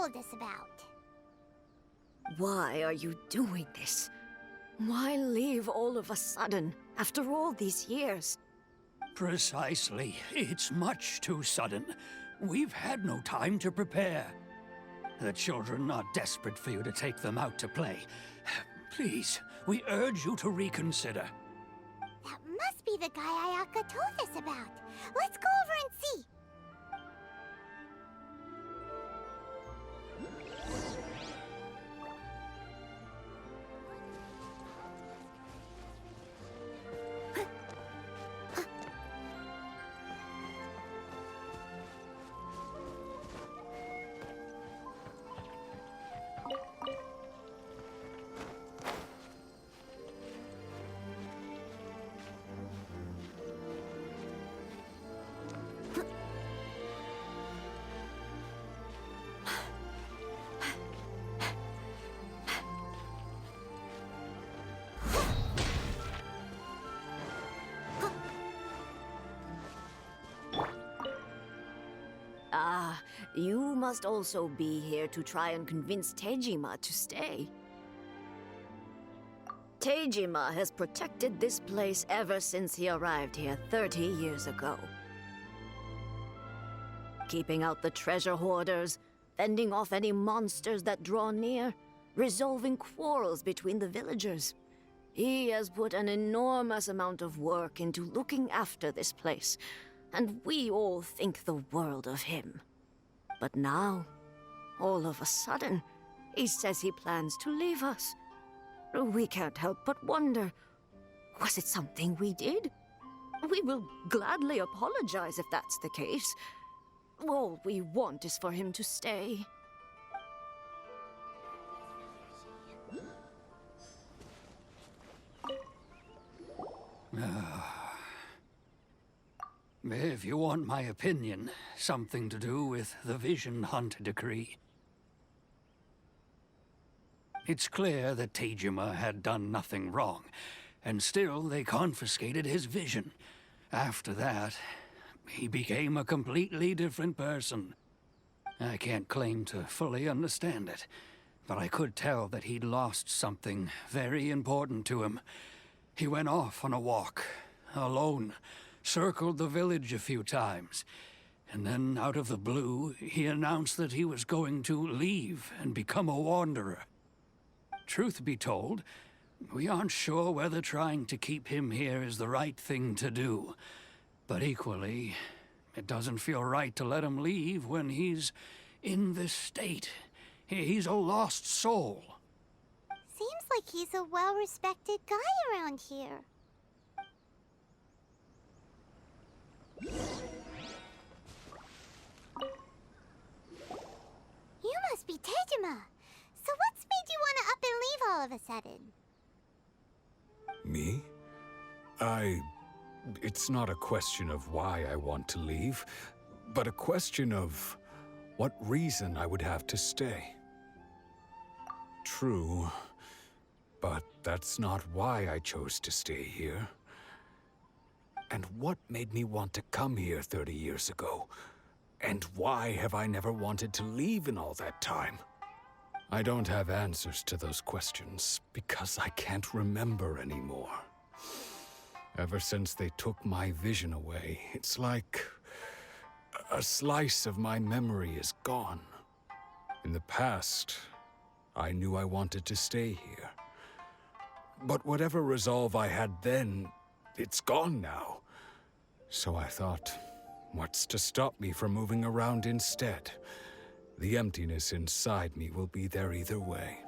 told us about. Why are you doing this? Why leave all of a sudden, after all these years? Precisely. It's much too sudden. We've had no time to prepare. The children are desperate for you to take them out to play. Please, we urge you to reconsider. That must be the guy Ayaka told us about. Let's go over and see. Ah, you must also be here to try and convince Tejima to stay. Tejima has protected this place ever since he arrived here 30 years ago. Keeping out the treasure hoarders, fending off any monsters that draw near, resolving quarrels between the villagers. He has put an enormous amount of work into looking after this place, and we all think the world of him. But now, all of a sudden, he says he plans to leave us. We can't help but wonder, was it something we did? We will gladly apologize if that's the case. All we want is for him to stay. If you want my opinion, something to do with the Vision Hunt decree. It's clear that Tejima had done nothing wrong, and still they confiscated his vision. After that, he became a completely different person. I can't claim to fully understand it, but I could tell that he'd lost something very important to him. He went off on a walk, alone, circled the village a few times, and then out of the blue, he announced that he was going to leave and become a wanderer. Truth be told, we aren't sure whether trying to keep him here is the right thing to do. But equally, it doesn't feel right to let him leave when he's in this state. He's a lost soul. Seems like he's a well-respected guy around here. You must be Tejima. So what's made you want to up and leave all of a sudden? Me? It's not a question of why I want to leave, but a question of what reason I would have to stay. True, but that's not why I chose to stay here. And what made me want to come here 30 years ago? And why have I never wanted to leave in all that time? I don't have answers to those questions because I can't remember anymore. Ever since they took my vision away, it's like a slice of my memory is gone. In the past, I knew I wanted to stay here. But whatever resolve I had then, it's gone now. So I thought, what's to stop me from moving around instead? The emptiness inside me will be there either way.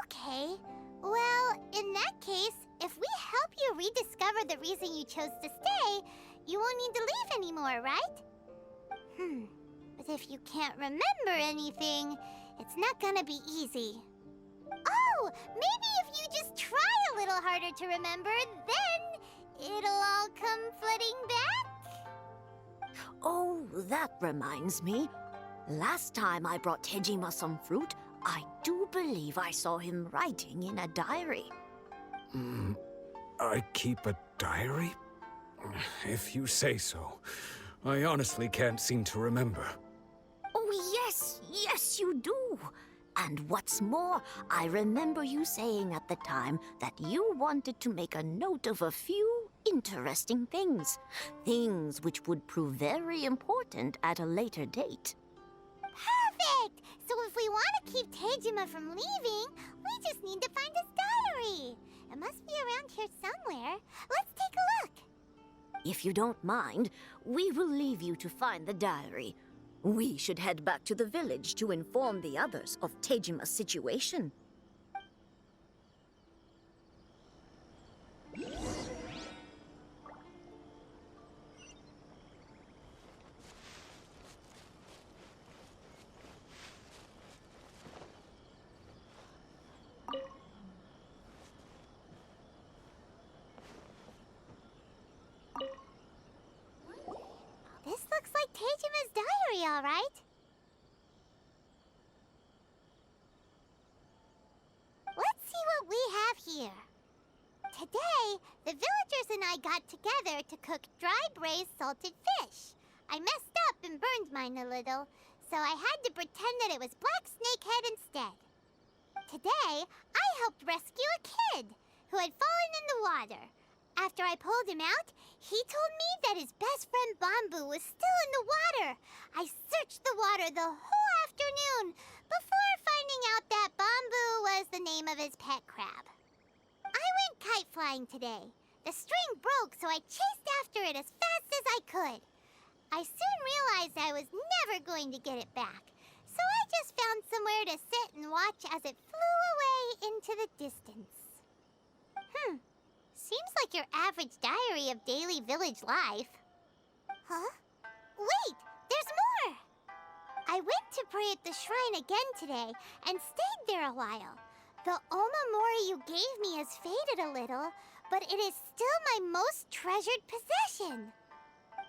Okay. Well, in that case, if we help you rediscover the reason you chose to stay, you won't need to leave anymore, right? But if you can't remember anything, it's not gonna be easy. Oh, maybe if you just try a little harder to remember, then it'll all come flooding back. Oh, that reminds me. Last time I brought Tejima some fruit, I do believe I saw him writing in a diary. I keep a diary? If you say so. I honestly can't seem to remember. Oh yes, Yes, you do. And what's more, I remember you saying at the time that you wanted to make a note of a few interesting things. Things which would prove very important at a later date. Perfect! So if we want to keep Tejima from leaving, we just need to find his diary. It must be around here somewhere. Let's take a look. If you don't mind, we will leave you to find the diary. We should head back to the village to inform the others of Tejima's situation. This looks like Tejima's diary, all right. Let's see what we have here. Today, the villagers and I got together to cook dry braised salted fish. I messed up and burned mine a little, so I had to pretend that it was black snakehead instead. Today, I helped rescue a kid who had fallen in the water. After I pulled him out, he told me that his best friend Bamboo was still in the water. I searched the water the whole afternoon before finding out that Bamboo was the name of his pet crab. I went kite flying today. The string broke, so I chased after it as fast as I could. I soon realized I was never going to get it back, so I just found somewhere to sit and watch as it flew away into the distance. Seems like your average diary of daily village life. Huh? Wait, there's more! I went to pray at the shrine again today and stayed there a while. The omamori you gave me has faded a little, but it is still my most treasured possession.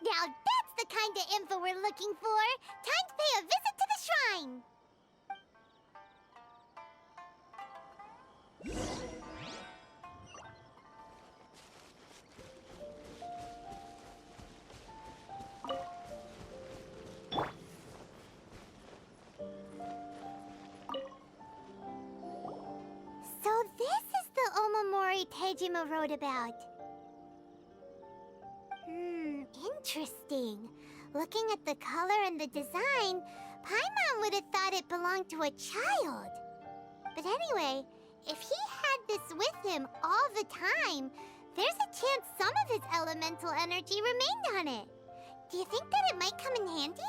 Now that's the kind of info we're looking for. Time to pay a visit to the shrine. So this is the omamori Tejima wrote about. Interesting. Looking at the color and the design, Paimon would have thought it belonged to a child. But anyway, if he had this with him all the time, there's a chance some of his elemental energy remained on it. Do you think that it might come in handy?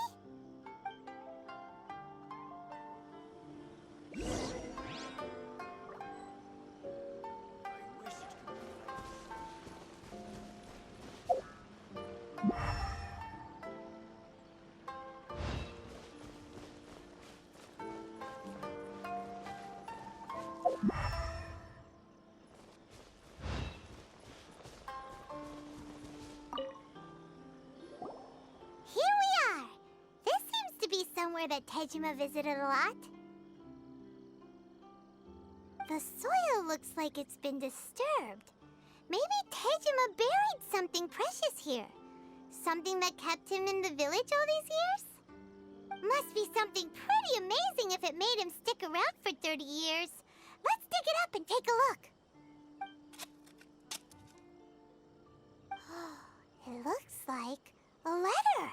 Somewhere that Tejima visited a lot. The soil looks like it's been disturbed. Maybe Tejima buried something precious here. Something that kept him in the village all these years? Must be something pretty amazing if it made him stick around for 30 years. Let's dig it up and take a look. It looks like a letter.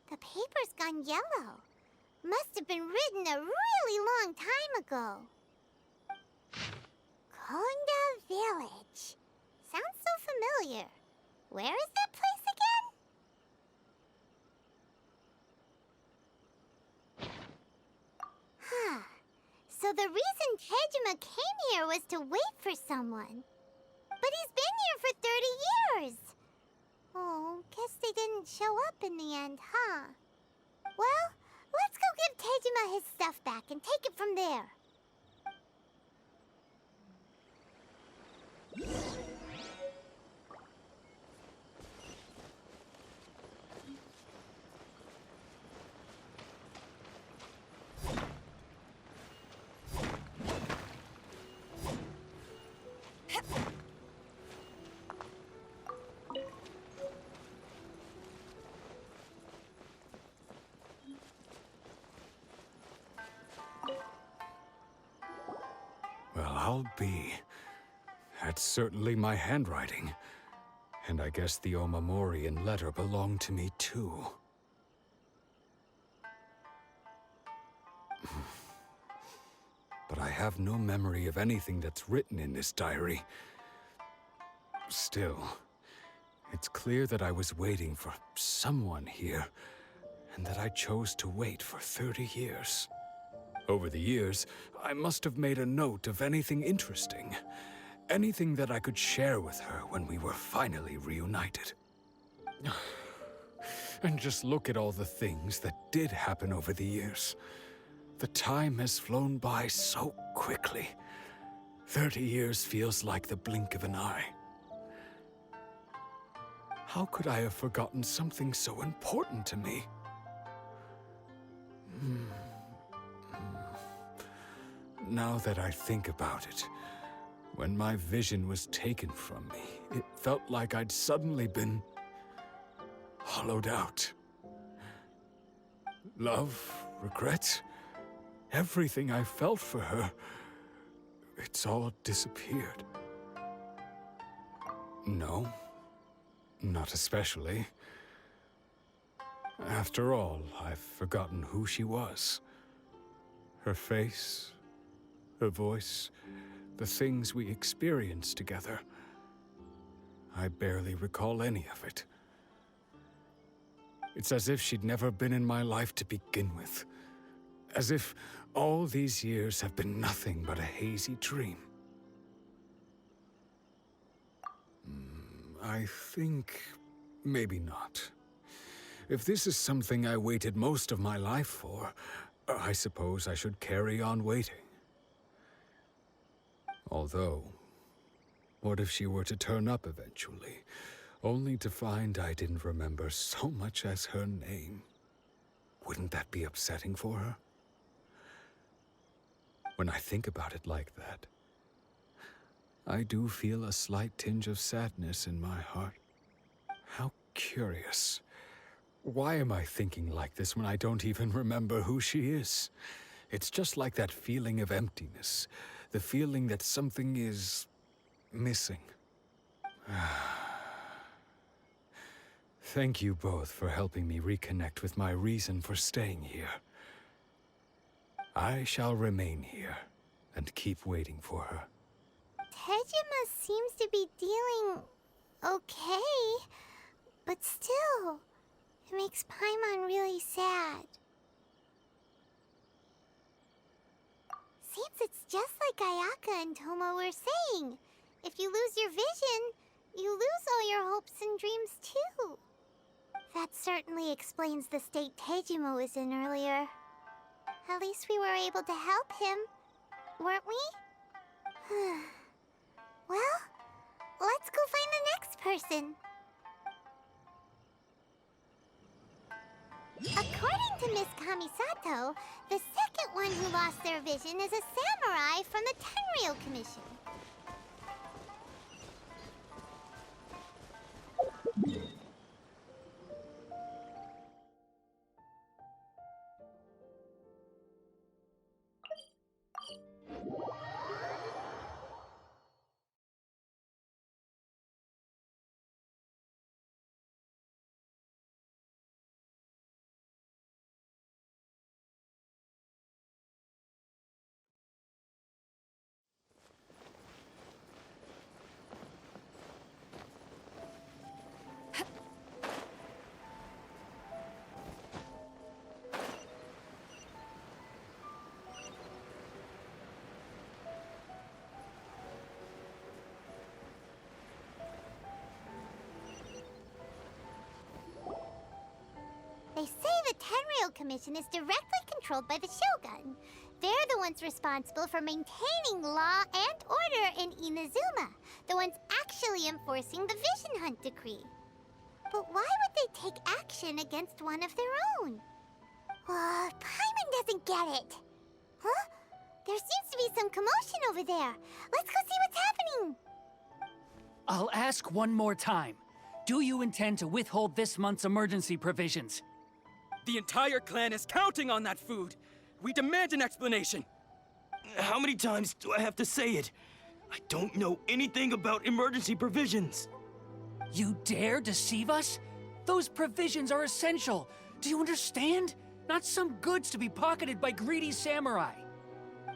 The paper's gone yellow. Must have been written a really long time ago. Konda Village. Sounds so familiar. Where is that place again? So the reason Tejima came here was to wait for someone. But he's been here for 30 years. Oh, guess they didn't show up in the end, huh? Well, let's go give Tejima his stuff back and take it from there. I'll be. That's certainly my handwriting. And I guess the Omamorian letter belonged to me too. But I have no memory of anything that's written in this diary. Still, it's clear that I was waiting for someone here, and that I chose to wait for 30 years. Over the years, I must have made a note of anything interesting. Anything that I could share with her when we were finally reunited. And just look at all the things that did happen over the years. The time has flown by so quickly. 30 years feels like the blink of an eye. How could I have forgotten something so important to me? Now that I think about it, when my vision was taken from me, it felt like I'd suddenly been hollowed out. Love, regret, everything I felt for her, it's all disappeared. No, not especially. After all, I've forgotten who she was. Her face, her voice, the things we experienced together. I barely recall any of it. It's as if she'd never been in my life to begin with. As if all these years have been nothing but a hazy dream. I think maybe not. If this is something I waited most of my life for, I suppose I should carry on waiting. Although, what if she were to turn up eventually, only to find I didn't remember so much as her name? Wouldn't that be upsetting for her? When I think about it like that, I do feel a slight tinge of sadness in my heart. How curious. Why am I thinking like this when I don't even remember who she is? It's just like that feeling of emptiness. The feeling that something is missing. Thank you both for helping me reconnect with my reason for staying here. I shall remain here and keep waiting for her. Tejima seems to be dealing okay, but still, it makes Paimon really sad. Seems it's just like Ayaka and Tomo were saying. If you lose your vision, you lose all your hopes and dreams too. That certainly explains the state Tejima was in earlier. At least we were able to help him, weren't we? Well, let's go find the next person. According to Miss Kamisato, the second one who lost their vision is a samurai from the Tenryou Commission. They say the Tenryou Commission is directly controlled by the Shogun. They're the ones responsible for maintaining law and order in Inazuma, the ones actually enforcing the Vision Hunt decree. But why would they take action against one of their own? Paimon doesn't get it. Huh? There seems to be some commotion over there. Let's go see what's happening. I'll ask one more time. Do you intend to withhold this month's emergency provisions? The entire clan is counting on that food! We demand an explanation! How many times do I have to say it? I don't know anything about emergency provisions. You dare deceive us? Those provisions are essential. Do you understand? Not some goods to be pocketed by greedy samurai.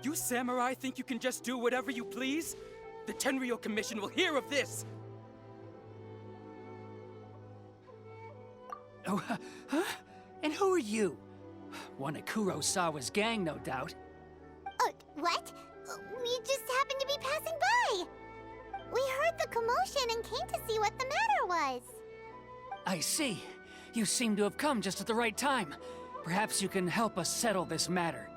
You samurai think you can just do whatever you please? The Tenryou Commission will hear of this! Oh, huh? And who are you? One of Kurosawa's gang, no doubt. What? We just happened to be passing by. We heard the commotion and came to see what the matter was. I see. You seem to have come just at the right time. Perhaps you can help us settle this matter.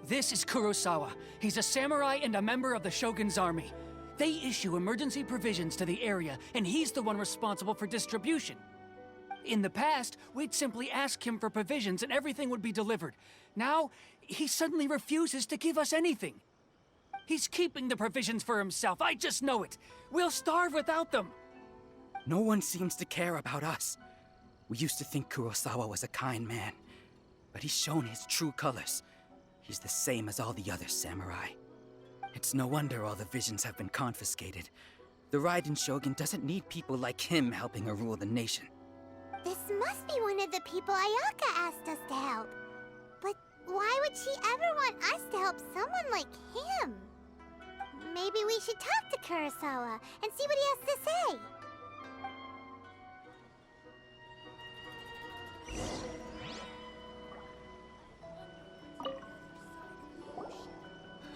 This is Kurosawa. He's a samurai and a member of the Shogun's army. They issue emergency provisions to the area, and he's the one responsible for distribution. In the past, we'd simply ask him for provisions and everything would be delivered. Now, he suddenly refuses to give us anything. He's keeping the provisions for himself, I just know it. We'll starve without them. No one seems to care about us. We used to think Kurosawa was a kind man, but he's shown his true colors. He's the same as all the other samurai. It's no wonder all the visions have been confiscated. The Raiden Shogun doesn't need people like him helping her rule the nation. This must be one of the people Ayaka asked us to help. But why would she ever want us to help someone like him? Maybe we should talk to Kurosawa and see what he has to say.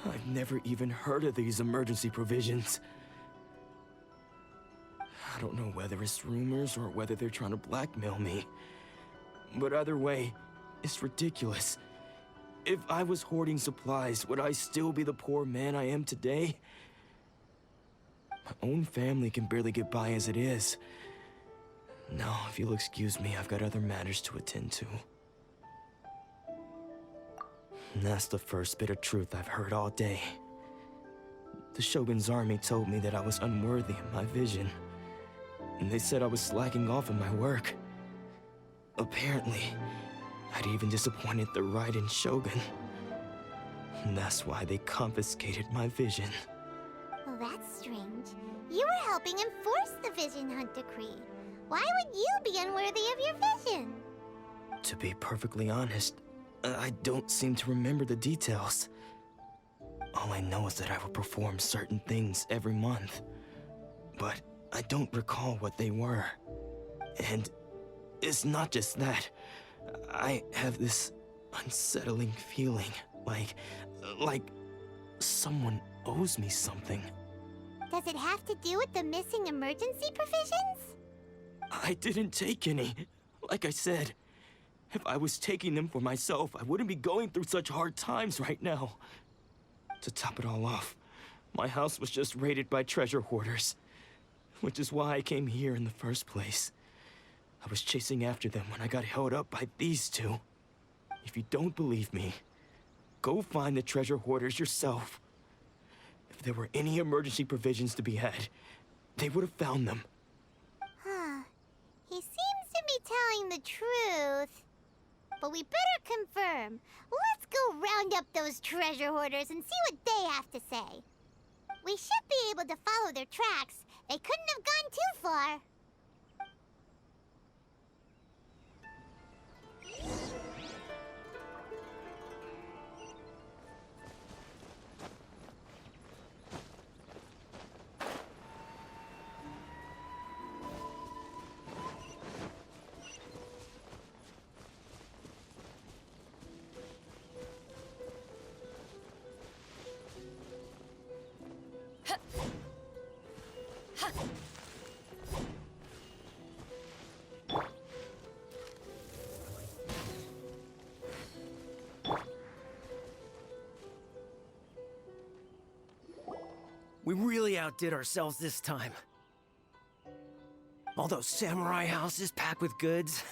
I've never even heard of these emergency provisions. I don't know whether it's rumors or whether they're trying to blackmail me. But either way, it's ridiculous. If I was hoarding supplies, would I still be the poor man I am today? My own family can barely get by as it is. Now, if you'll excuse me, I've got other matters to attend to. And that's the first bit of truth I've heard all day. The Shogun's army told me that I was unworthy of my vision. And they said I was slacking off in my work. Apparently, I'd even disappointed the Raiden Shogun. And that's why they confiscated my vision. Well, that's strange. You were helping enforce the Vision Hunt Decree. Why would you be unworthy of your vision? To be perfectly honest, I don't seem to remember the details. All I know is that I would perform certain things every month. But I don't recall what they were. And it's not just that. I have this unsettling feeling, like someone owes me something. Does it have to do with the missing emergency provisions? I didn't take any. Like I said, if I was taking them for myself, I wouldn't be going through such hard times right now. To top it all off, my house was just raided by treasure hoarders, which is why I came here in the first place. I was chasing after them when I got held up by these two. If you don't believe me, go find the treasure hoarders yourself. If there were any emergency provisions to be had, they would have found them. Huh. He seems to be telling the truth. But we better confirm. Let's go round up those treasure hoarders and see what they have to say. We should be able to follow their tracks. They couldn't have gone too far. We really outdid ourselves this time. All those samurai houses packed with goods,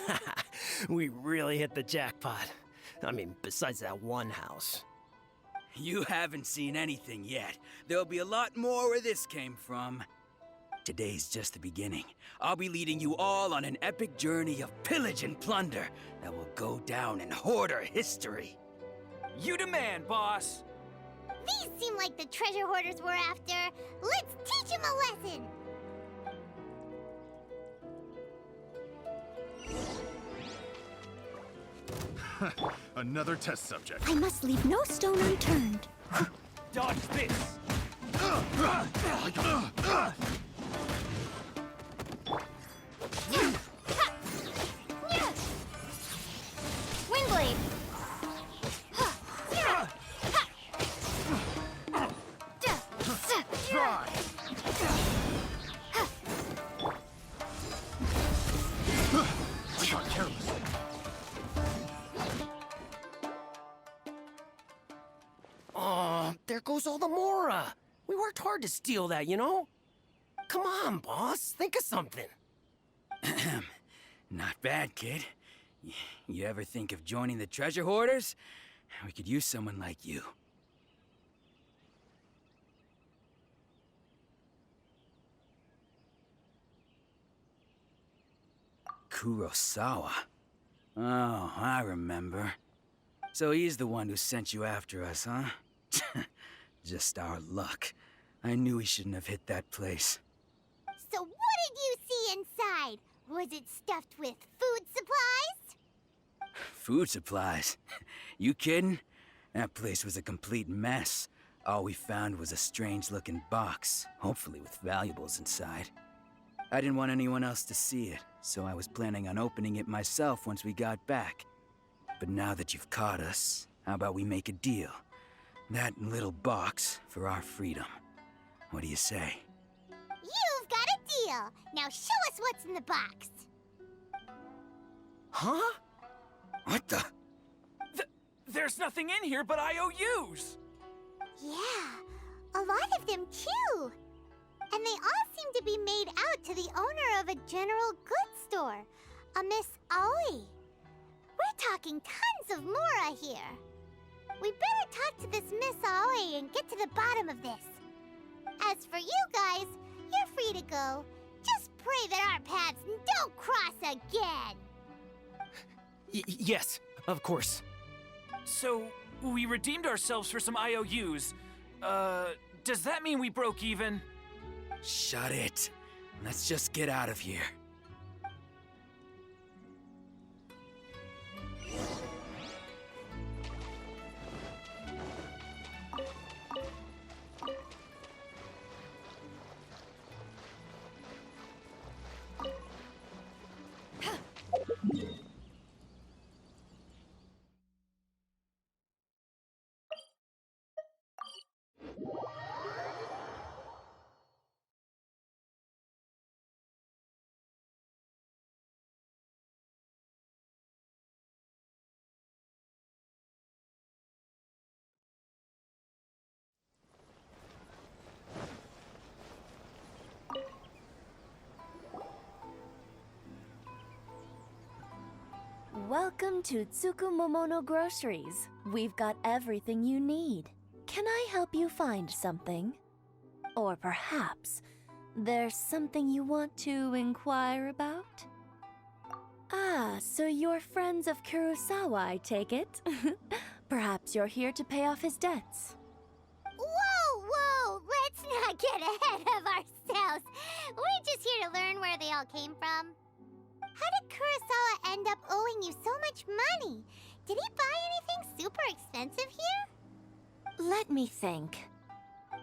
we really hit the jackpot. I mean, besides that one house. You haven't seen anything yet. There'll be a lot more where this came from. Today's just the beginning. I'll be leading you all on an epic journey of pillage and plunder that will go down in hoarder history. You demand, boss! These seem like the treasure hoarders we're after. Let's teach them a lesson! Another test subject. I must leave no stone unturned. Dodge this! Windblade! Try! I got careless. Oh, there goes all the Mora. We worked hard to steal that, you know? Come on, boss. Think of something. Not bad, kid. You ever think of joining the treasure hoarders? We could use someone like you. Kurosawa. Oh, I remember. So he's the one who sent you after us, huh? Just our luck. I knew he shouldn't have hit that place. So what did you see inside? Was it stuffed with food supplies? Food supplies? You kidding? That place was a complete mess. All we found was a strange-looking box, hopefully with valuables inside. I didn't want anyone else to see it, so I was planning on opening it myself once we got back. But now that you've caught us, how about we make a deal? That little box for our freedom. What do you say? You've got a deal. Now show us what's in the box. Huh? What the? There's nothing in here but IOUs! Yeah, a lot of them too. And they all seem to be made out to the owner of a general goods store, a Miss Aoi. We're talking tons of Mora here. We better talk to this Miss Aoi and get to the bottom of this. As for you guys, you're free to go. Just pray that our paths don't cross again. Yes, of course. So, we redeemed ourselves for some IOUs. Does that mean we broke even? Shut it. Let's just get out of here. Welcome to Tsukumomono Groceries. We've got everything you need. Can I help you find something? Or perhaps there's something you want to inquire about? Ah, so you're friends of Kurosawa, I take it? Perhaps you're here to pay off his debts. Whoa! Let's not get ahead of ourselves. We're just here to learn where they all came from. How did Kurosawa end up owing you so much money? Did he buy anything super expensive here? Let me think.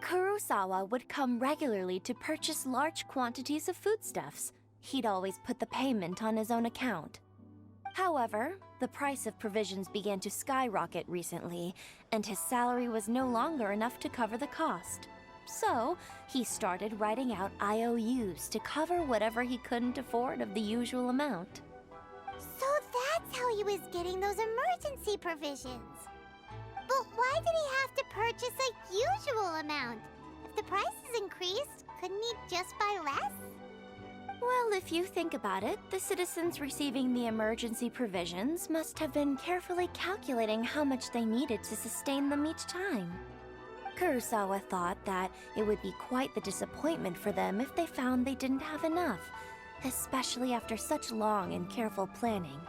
Kurosawa would come regularly to purchase large quantities of foodstuffs. He'd always put the payment on his own account. However, the price of provisions began to skyrocket recently, and his salary was no longer enough to cover the cost. So, he started writing out IOUs to cover whatever he couldn't afford of the usual amount. So that's how he was getting those emergency provisions. But why did he have to purchase a usual amount? If the prices increased, couldn't he just buy less? Well, if you think about it, the citizens receiving the emergency provisions must have been carefully calculating how much they needed to sustain them each time. Kurosawa thought that it would be quite the disappointment for them if they found they didn't have enough, especially after such long and careful planning.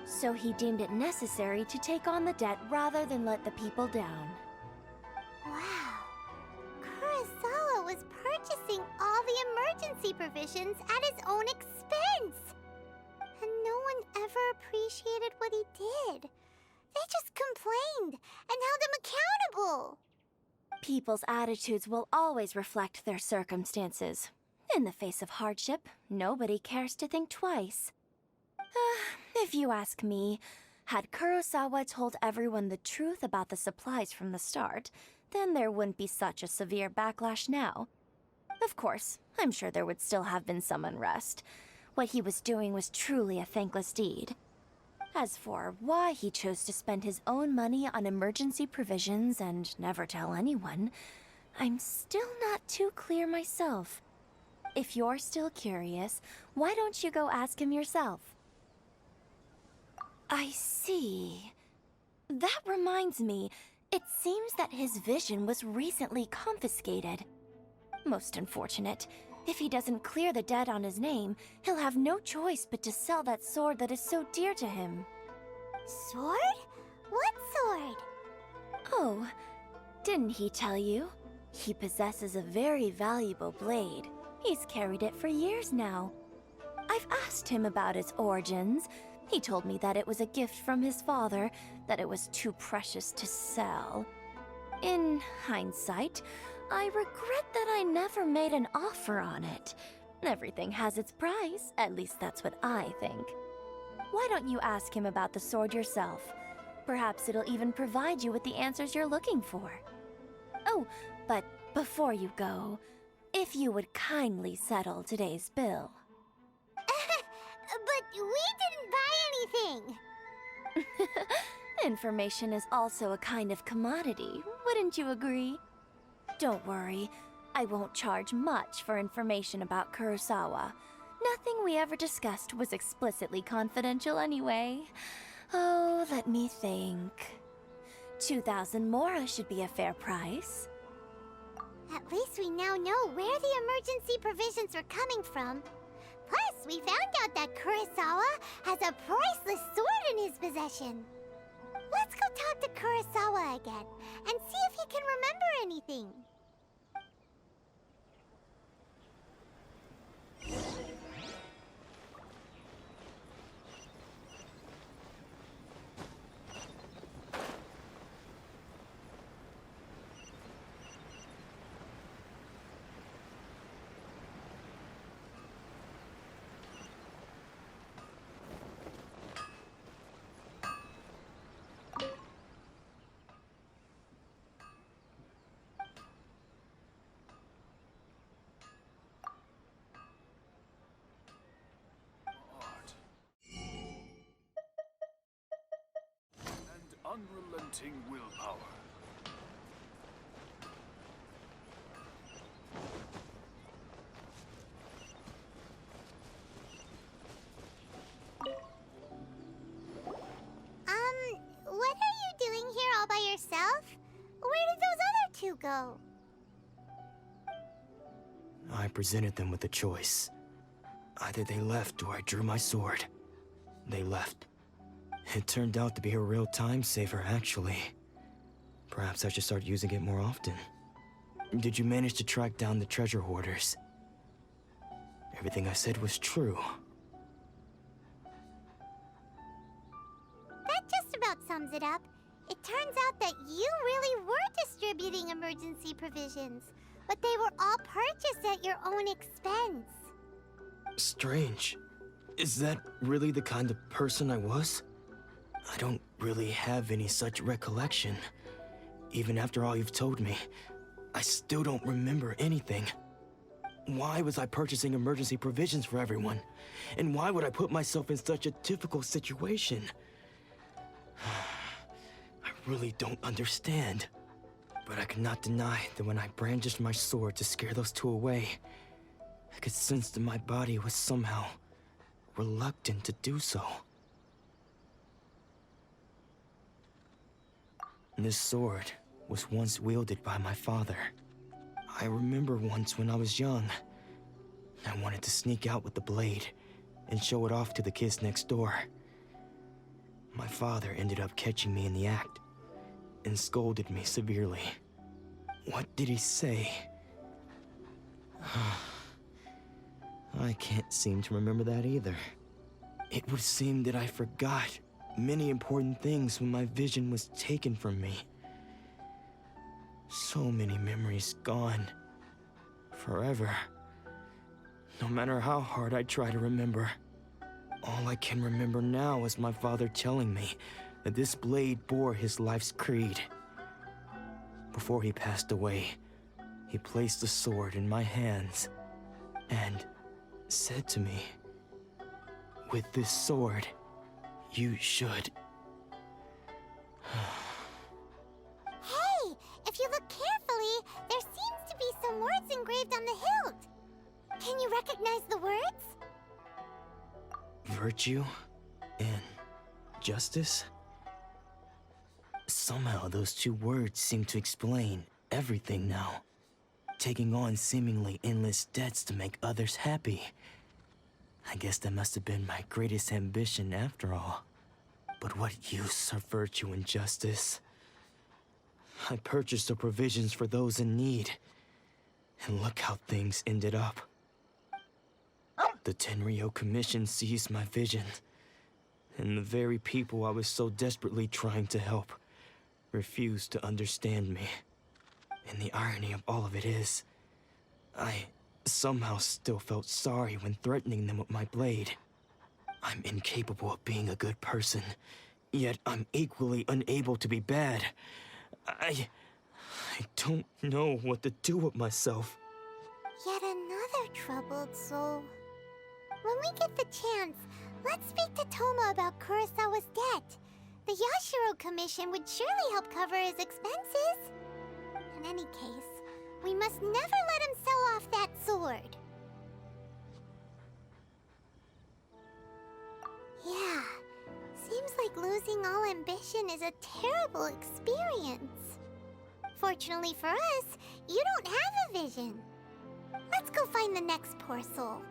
So he deemed it necessary to take on the debt rather than let the people down. Wow, Wow. Kurosawa was purchasing all the emergency provisions at his own expense. And no one ever appreciated what he did. They just complained and held him accountable. People's attitudes will always reflect their circumstances. In the face of hardship, nobody cares to think twice. If you ask me, had Kurosawa told everyone the truth about the supplies from the start, then there wouldn't be such a severe backlash now. Of course, I'm sure there would still have been some unrest. What he was doing was truly a thankless deed. As for why he chose to spend his own money on emergency provisions and never tell anyone, I'm still not too clear myself. If you're still curious, why don't you go ask him yourself? I see. That reminds me, it seems that his vision was recently confiscated. Most unfortunate. If he doesn't clear the debt on his name, he'll have no choice but to sell that sword that is so dear to him. Sword? What sword? Oh, didn't he tell you? He possesses a very valuable blade. He's carried it for years now. I've asked him about its origins. He told me that it was a gift from his father, that it was too precious to sell. In hindsight, I regret that I never made an offer on it. Everything has its price, at least that's what I think. Why don't you ask him about the sword yourself? Perhaps it'll even provide you with the answers you're looking for. Oh, but before you go, if you would kindly settle today's bill. But we didn't buy anything! Information is also a kind of commodity, wouldn't you agree? Don't worry, I won't charge much for information about Kurosawa. Nothing we ever discussed was explicitly confidential anyway. Oh, let me think. 2,000 mora should be a fair price. At least we now know where the emergency provisions were coming from. Plus, we found out that Kurosawa has a priceless sword in his possession. Let's go talk to Kurosawa again and see if he can remember anything. Unrelenting willpower. What are you doing here all by yourself? Where did those other two go? I presented them with a choice. Either they left or I drew my sword. They left. It turned out to be a real time saver, actually. Perhaps I should start using it more often. Did you manage to track down the treasure hoarders? Everything I said was true. That just about sums it up. It turns out that you really were distributing emergency provisions, but they were all purchased at your own expense. Strange. Is that really the kind of person I was? I don't really have any such recollection. Even after all you've told me, I still don't remember anything. Why was I purchasing emergency provisions for everyone? And why would I put myself in such a difficult situation? I really don't understand. But I cannot deny that when I brandished my sword to scare those two away, I could sense that my body was somehow reluctant to do so. This sword was once wielded by my father. I remember once when I was young, I wanted to sneak out with the blade and show it off to the kids next door. My father ended up catching me in the act and scolded me severely. What did he say? I can't seem to remember that either. It would seem that I forgot many important things when my vision was taken from me. So many memories gone. Forever. No matter how hard I try to remember. All I can remember now is my father telling me that this blade bore his life's creed. Before he passed away, he placed the sword in my hands and said to me, "With this sword, you should..." Hey, if you look carefully, there seems to be some words engraved on the hilt. Can you recognize the words? Virtue and justice? Somehow those two words seem to explain everything now. Taking on seemingly endless debts to make others happy. I guess that must have been my greatest ambition after all. But what use are virtue and justice? I purchased the provisions for those in need. And look how things ended up. The Tenryo Commission seized my vision. And the very people I was so desperately trying to help refused to understand me. And the irony of all of it is, I somehow still felt sorry when threatening them with my blade. I'm incapable of being a good person, yet I'm equally unable to be bad. I don't know what to do with myself. Yet another troubled soul. When we get the chance, let's speak to Toma about Kurosawa's debt. The Yashiro Commission would surely help cover his expenses. In any case, we must never let him sell off that sword. Yeah, seems like losing all ambition is a terrible experience. Fortunately for us, you don't have a vision. Let's go find the next poor soul.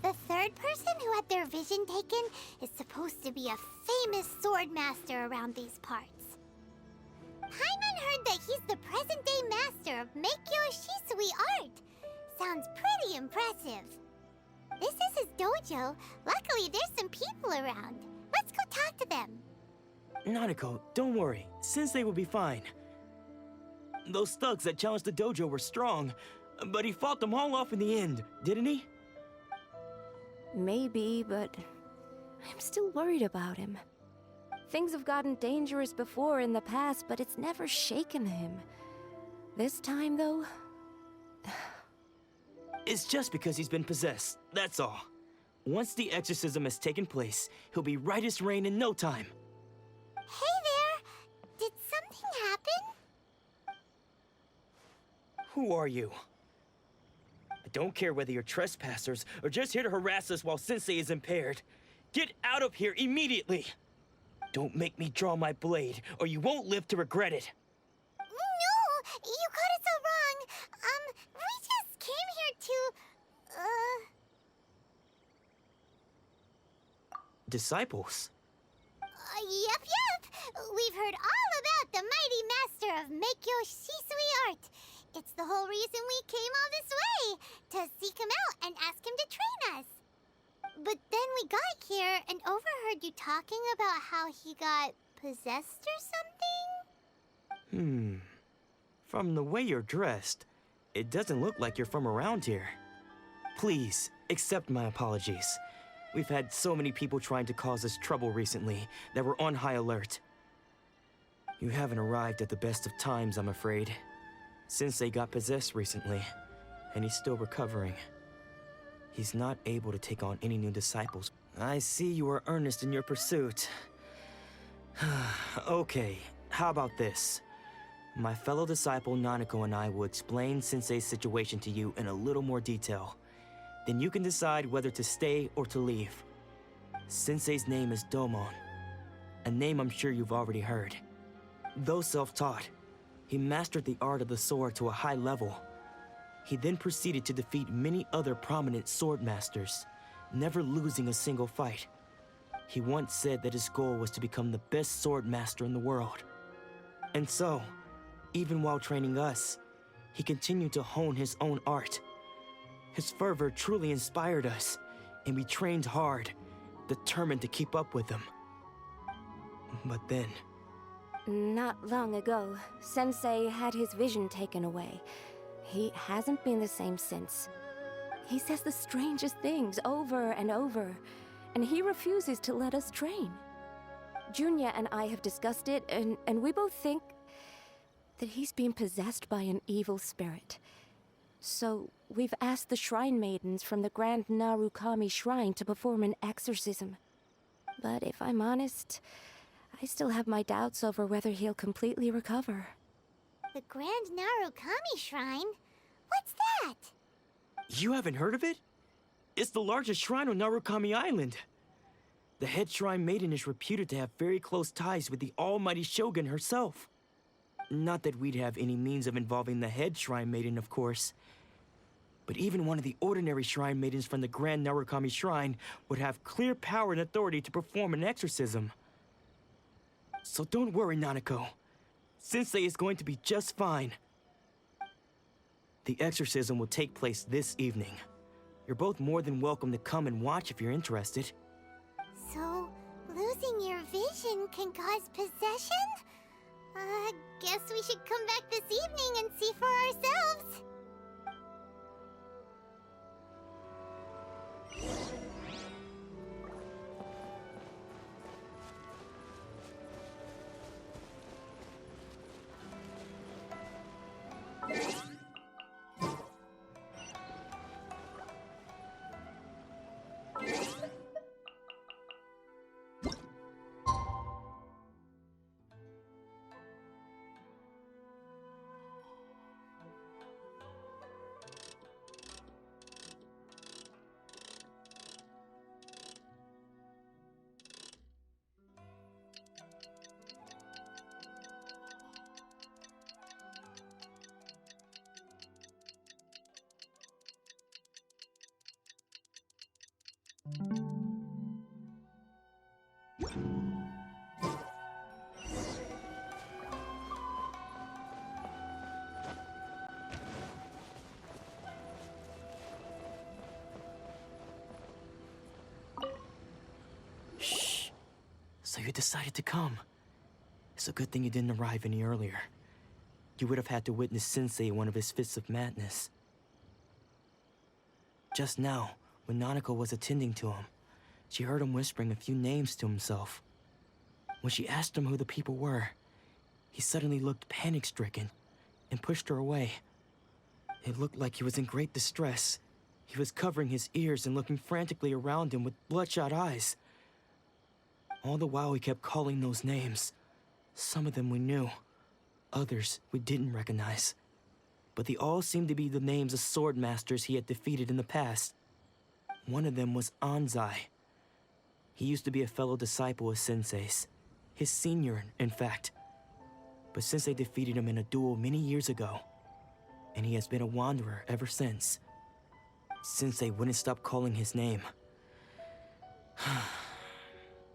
The third person who had their vision taken is supposed to be a famous sword master around these parts. Paimon heard that he's the present-day master of Meikyo Shisui art. Sounds pretty impressive. This is his dojo. Luckily, there's some people around. Let's go talk to them. Nanako, don't worry. Sensei will be fine. Those thugs that challenged the dojo were strong, but he fought them all off in the end, didn't he? Maybe, but I'm still worried about him. Things have gotten dangerous before in the past, but it's never shaken him. This time, though... It's just because he's been possessed, that's all. Once the exorcism has taken place, he'll be right as rain in no time. Hey there! Did something happen? Who are you? I don't care whether you're trespassers or just here to harass us while Sensei is impaired. Get out of here immediately! Don't make me draw my blade, or you won't live to regret it. No! You got it so wrong. We just came here to... Disciples? Yep. We've heard all about the mighty master of Meikyo Shisui art. It's the whole reason we came all this way, to seek him out and ask him to train us. But then we got here and overheard you talking about how he got possessed or something? From the way you're dressed, it doesn't look like you're from around here. Please, accept my apologies. We've had so many people trying to cause us trouble recently that we're on high alert. You haven't arrived at the best of times, I'm afraid. Sensei got possessed recently, and he's still recovering. He's not able to take on any new disciples. I see you are earnest in your pursuit. Okay, how about this? My fellow disciple Nanako and I will explain Sensei's situation to you in a little more detail. Then you can decide whether to stay or to leave. Sensei's name is Domon, a name I'm sure you've already heard. Though self-taught, he mastered the art of the sword to a high level. He then proceeded to defeat many other prominent sword masters, never losing a single fight. He once said that his goal was to become the best sword master in the world. And so, even while training us, he continued to hone his own art. His fervor truly inspired us, and we trained hard, determined to keep up with him. But then... Not long ago, Sensei had his vision taken away. He hasn't been the same since. He says the strangest things over and over, and he refuses to let us train. Junya and I have discussed it, and we both think that he's been possessed by an evil spirit. So we've asked the Shrine Maidens from the Grand Narukami Shrine to perform an exorcism. But if I'm honest, I still have my doubts over whether he'll completely recover. The Grand Narukami Shrine? What's that? You haven't heard of it? It's the largest shrine on Narukami Island. The head shrine maiden is reputed to have very close ties with the almighty Shogun herself. Not that we'd have any means of involving the head shrine maiden, of course. But even one of the ordinary shrine maidens from the Grand Narukami Shrine would have clear power and authority to perform an exorcism. So don't worry, Nanako. Sensei is going to be just fine. The exorcism will take place this evening. You're both more than welcome to come and watch if you're interested. So, losing your vision can cause possession? Guess we should come back this evening and see for ourselves. Shh. So you decided to come. It's a good thing you didn't arrive any earlier. You would have had to witness Sensei in one of his fits of madness. Just now, when Nanako was attending to him, she heard him whispering a few names to himself. When she asked him who the people were, he suddenly looked panic-stricken and pushed her away. It looked like he was in great distress. He was covering his ears and looking frantically around him with bloodshot eyes. All the while he kept calling those names. Some of them we knew, others we didn't recognize. But they all seemed to be the names of sword masters he had defeated in the past. One of them was Anzai. He used to be a fellow disciple of Sensei's. His senior, in fact. But Sensei defeated him in a duel many years ago, and he has been a wanderer ever since. Sensei wouldn't stop calling his name.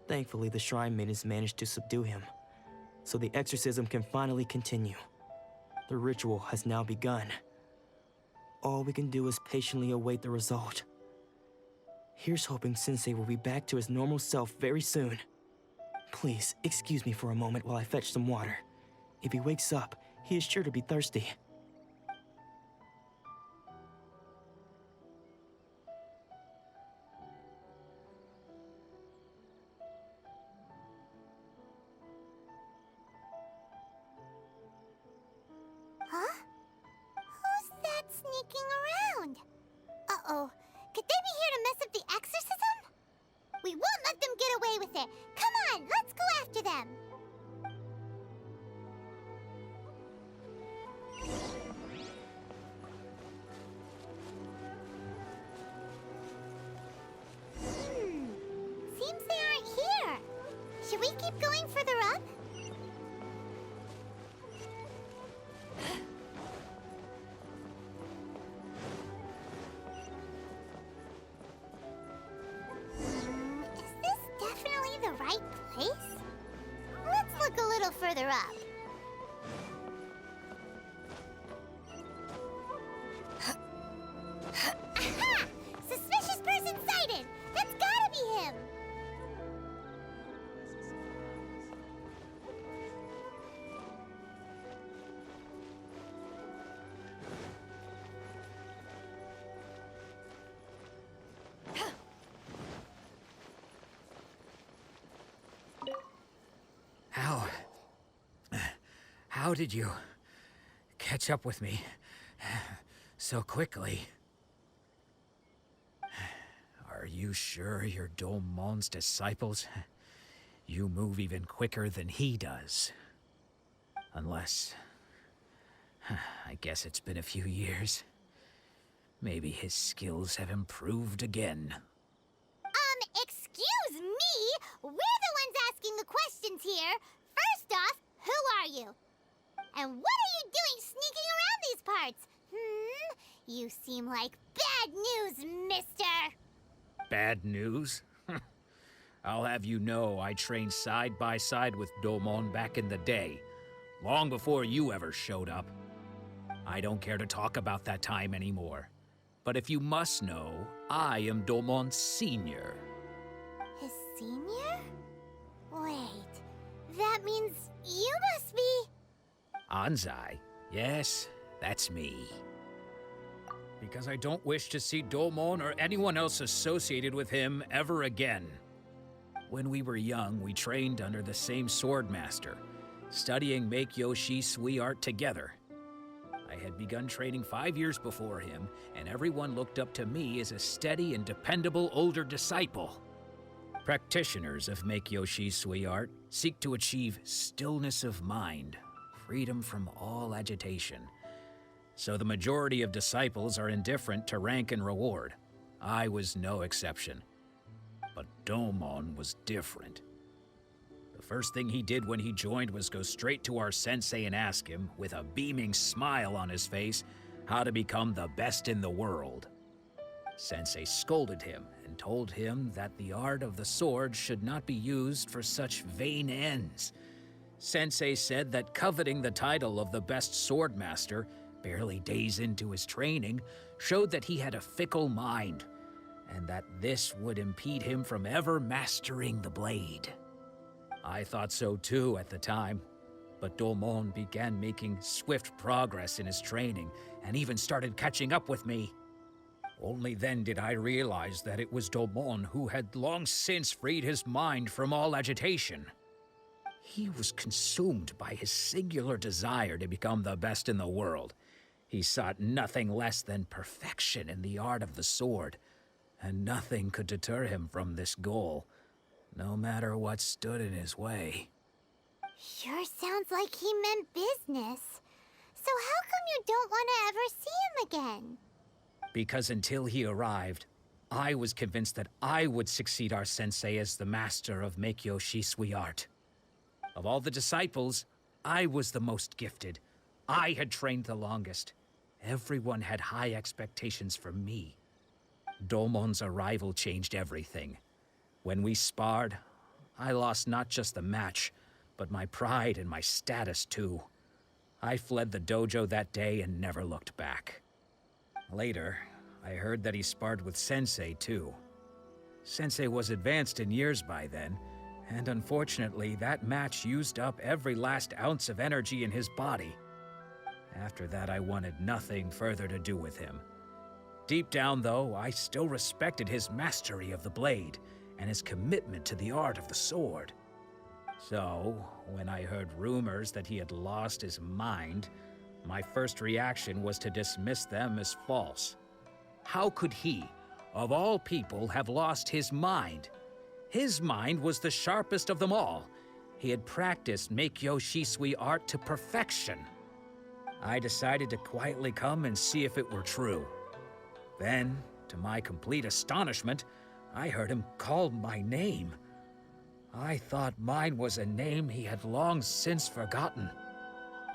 Thankfully, the Shrine Maidens managed to subdue him, so the exorcism can finally continue. The ritual has now begun. All we can do is patiently await the result. Here's hoping Sensei will be back to his normal self very soon. Please, excuse me for a moment while I fetch some water. If he wakes up, he is sure to be thirsty. Huh? Who's that sneaking around? Uh-oh. Could they be here to mess up the exorcism? We won't let them get away with it. Come on, let's go after them. How did you catch up with me so quickly? Are you sure you're Domon's disciples? You move even quicker than he does. Unless... I guess it's been a few years. Maybe his skills have improved again. Excuse me? We're the ones asking the questions here. First off, who are you? And what are you doing sneaking around these parts? You seem like bad news, mister. Bad news? I'll have you know I trained side by side with Domon back in the day, long before you ever showed up. I don't care to talk about that time anymore. But if you must know, I am Domon's senior. His senior? Wait, that means you must be... Anzai? Yes, that's me. Because I don't wish to see Domon or anyone else associated with him ever again. When we were young, we trained under the same swordmaster, studying Make-Yoshi Sui art together. I had begun training 5 years before him, and everyone looked up to me as a steady and dependable older disciple. Practitioners of Make-Yoshi Sui art seek to achieve stillness of mind, freedom from all agitation. So the majority of disciples are indifferent to rank and reward. I was no exception. But Domon was different. The first thing he did when he joined was go straight to our sensei and ask him, with a beaming smile on his face, how to become the best in the world. Sensei scolded him and told him that the art of the sword should not be used for such vain ends. Sensei said that coveting the title of the best swordmaster, barely days into his training, showed that he had a fickle mind, and that this would impede him from ever mastering the blade. I thought so too at the time, but Domon began making swift progress in his training, and even started catching up with me. Only then did I realize that it was Domon who had long since freed his mind from all agitation. He was consumed by his singular desire to become the best in the world. He sought nothing less than perfection in the art of the sword, and nothing could deter him from this goal, no matter what stood in his way. Sure sounds like he meant business. So how come you don't want to ever see him again? Because until he arrived, I was convinced that I would succeed our sensei as the master of Make-Yoshi Sui art. Of all the disciples, I was the most gifted. I had trained the longest. Everyone had high expectations for me. Domon's arrival changed everything. When we sparred, I lost not just the match, but my pride and my status too. I fled the dojo that day and never looked back. Later, I heard that he sparred with Sensei too. Sensei was advanced in years by then, and unfortunately that match used up every last ounce of energy in his body. After that, I wanted nothing further to do with him. Deep down, though, I still respected his mastery of the blade and his commitment to the art of the sword. So, when I heard rumors that he had lost his mind, my first reaction was to dismiss them as false. How could he, of all people, have lost his mind? His mind was the sharpest of them all. He had practiced Make-Yoshi Sui art to perfection. I decided to quietly come and see if it were true. Then, to my complete astonishment, I heard him call my name. I thought mine was a name he had long since forgotten.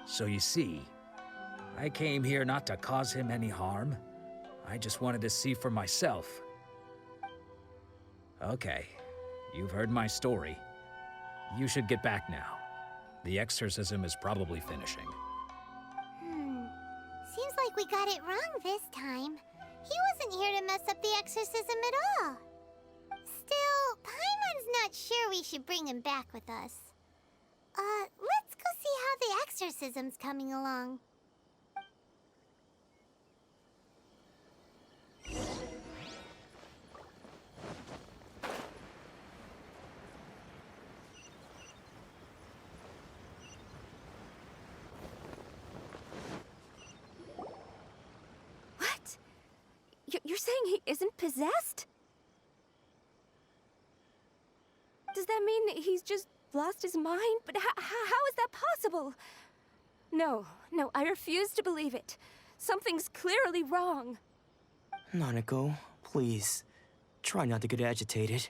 So you see, I came here not to cause him any harm. I just wanted to see for myself. Okay, you've heard my story. You should get back now. The exorcism is probably finishing. Seems like we got it wrong this time. He wasn't here to mess up the exorcism at all. Still, Paimon's not sure we should bring him back with us. Let's go see how the exorcism's coming along. You're saying he isn't possessed? Does that mean he's just lost his mind? But how is that possible? No, I refuse to believe it. Something's clearly wrong. Nanako, please. Try not to get agitated.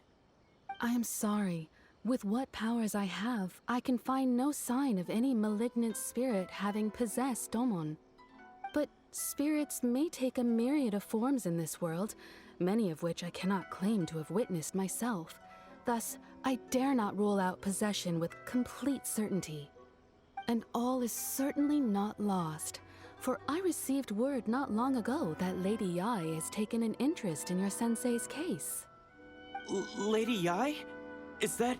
I am sorry. With what powers I have, I can find no sign of any malignant spirit having possessed Domon. But spirits may take a myriad of forms in this world, many of which I cannot claim to have witnessed myself. Thus, I dare not rule out possession with complete certainty. And all is certainly not lost, for I received word not long ago that Lady Yae has taken an interest in your sensei's case. Lady Yae? Is that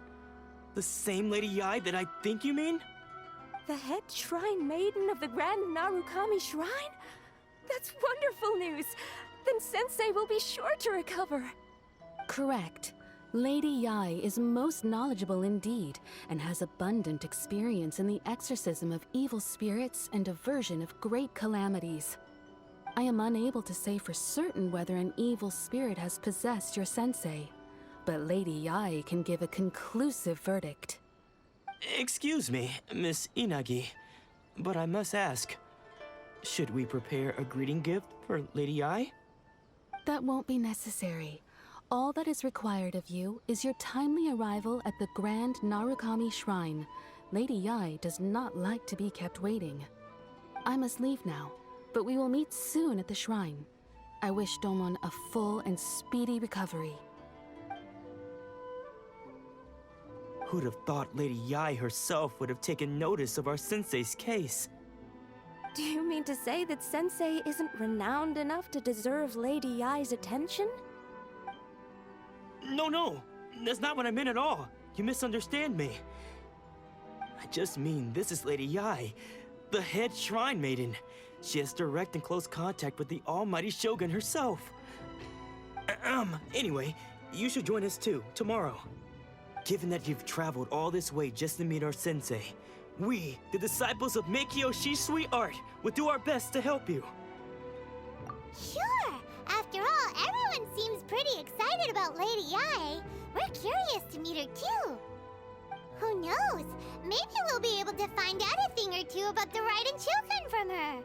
the same Lady Yae that I think you mean? The head shrine maiden of the Grand Narukami Shrine? That's wonderful news! Then Sensei will be sure to recover. Correct. Lady Yae is most knowledgeable indeed, and has abundant experience in the exorcism of evil spirits and aversion of great calamities. I am unable to say for certain whether an evil spirit has possessed your sensei, but Lady Yae can give a conclusive verdict. Excuse me, Miss Inagi, but I must ask, should we prepare a greeting gift for Lady Yae? That won't be necessary. All that is required of you is your timely arrival at the Grand Narukami Shrine. Lady Yae does not like to be kept waiting. I must leave now, but we will meet soon at the shrine. I wish Domon a full and speedy recovery. Who'd have thought Lady Yae herself would have taken notice of our sensei's case? Do you mean to say that Sensei isn't renowned enough to deserve Lady Yae's attention? No, that's not what I meant at all. You misunderstand me. I just mean this is Lady Yae, the head shrine maiden. She has direct and close contact with the almighty Shogun herself. Anyway, you should join us too, tomorrow. Given that you've traveled all this way just to meet our sensei, we, the disciples of Meikyo Shisui Art, will do our best to help you. Sure! After all, everyone seems pretty excited about Lady Yae. We're curious to meet her too. Who knows? Maybe we'll be able to find out a thing or two about the Raiden Shogun from her.